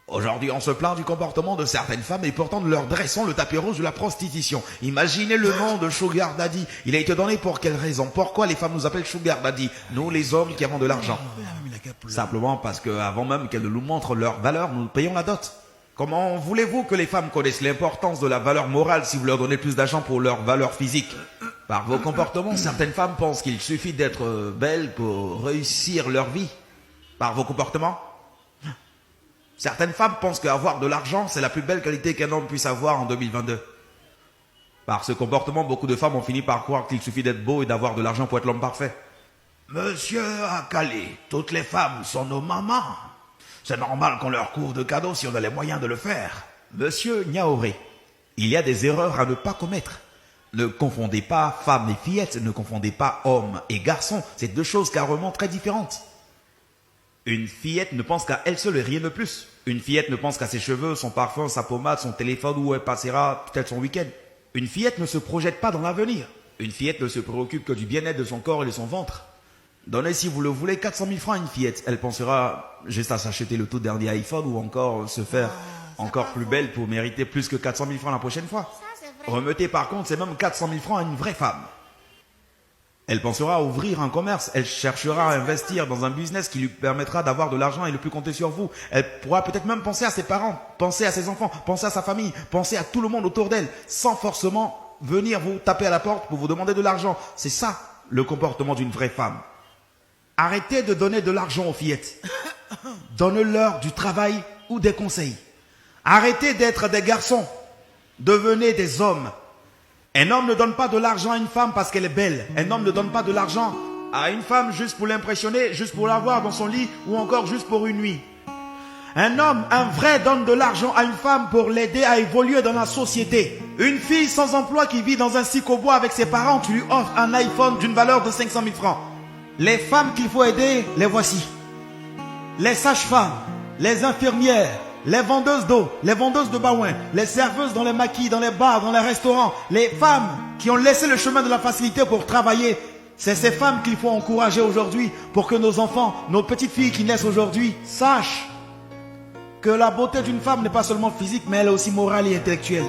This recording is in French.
Aujourd'hui, on se plaint du comportement de certaines femmes et pourtant nous leur dressons le tapis rouge de la prostitution. Imaginez le nom de Sugar Daddy. Il a été donné pour quelle raison? Pourquoi les femmes nous appellent Sugar Daddy? Nous, les hommes qui avons de l'argent. Simplement parce qu'avant même qu'elles nous montrent leur valeur, nous payons la dot. Comment voulez-vous que les femmes connaissent l'importance de la valeur morale si vous leur donnez plus d'argent pour leur valeur physique? Par vos comportements, certaines femmes pensent qu'il suffit d'être belles pour réussir leur vie. Par vos comportements, certaines femmes pensent qu'avoir de l'argent, c'est la plus belle qualité qu'un homme puisse avoir en 2022. Par ce comportement, beaucoup de femmes ont fini par croire qu'il suffit d'être beau et d'avoir de l'argent pour être l'homme parfait. Monsieur Akali, toutes les femmes sont nos mamans. C'est normal qu'on leur couvre de cadeaux si on a les moyens de le faire. Monsieur Niaoré, il y a des erreurs à ne pas commettre. Ne confondez pas femmes et fillettes, ne confondez pas hommes et garçons. C'est deux choses carrément très différentes. Une fillette ne pense qu'à elle seule et rien de plus. Une fillette ne pense qu'à ses cheveux, son parfum, sa pommade, son téléphone où elle passera peut-être son week-end. Une fillette ne se projette pas dans l'avenir. Une fillette ne se préoccupe que du bien-être de son corps et de son ventre. Donnez, si vous le voulez, 400 000 francs à une fillette. Elle pensera juste à s'acheter le tout dernier iPhone ou encore se faire encore plus belle pour mériter plus que 400 000 francs la prochaine fois. Remettez par contre ces mêmes 400 000 francs à une vraie femme. Elle pensera à ouvrir un commerce, elle cherchera à investir dans un business qui lui permettra d'avoir de l'argent et ne plus compter sur vous. Elle pourra peut-être même penser à ses parents, penser à ses enfants, penser à sa famille, penser à tout le monde autour d'elle, sans forcément venir vous taper à la porte pour vous demander de l'argent. C'est ça, le comportement d'une vraie femme. Arrêtez de donner de l'argent aux fillettes. Donnez-leur du travail ou des conseils. Arrêtez d'être des garçons. Devenez des hommes. Un homme ne donne pas de l'argent à une femme parce qu'elle est belle. Un homme ne donne pas de l'argent à une femme juste pour l'impressionner, juste pour l'avoir dans son lit ou encore juste pour une nuit. Un homme, un vrai, donne de l'argent à une femme pour l'aider à évoluer dans la société. Une fille sans emploi qui vit dans un psychobois avec ses parents, tu lui offres un iPhone d'une valeur de 500 000 francs. Les femmes qu'il faut aider, les voici. Les sages-femmes, les infirmières, les vendeuses d'eau, les vendeuses de baouin, les serveuses dans les maquis, dans les bars, dans les restaurants, les femmes qui ont laissé le chemin de la facilité pour travailler. C'est ces femmes qu'il faut encourager aujourd'hui pour que nos enfants, nos petites filles qui naissent aujourd'hui, sachent que la beauté d'une femme n'est pas seulement physique, mais elle est aussi morale et intellectuelle.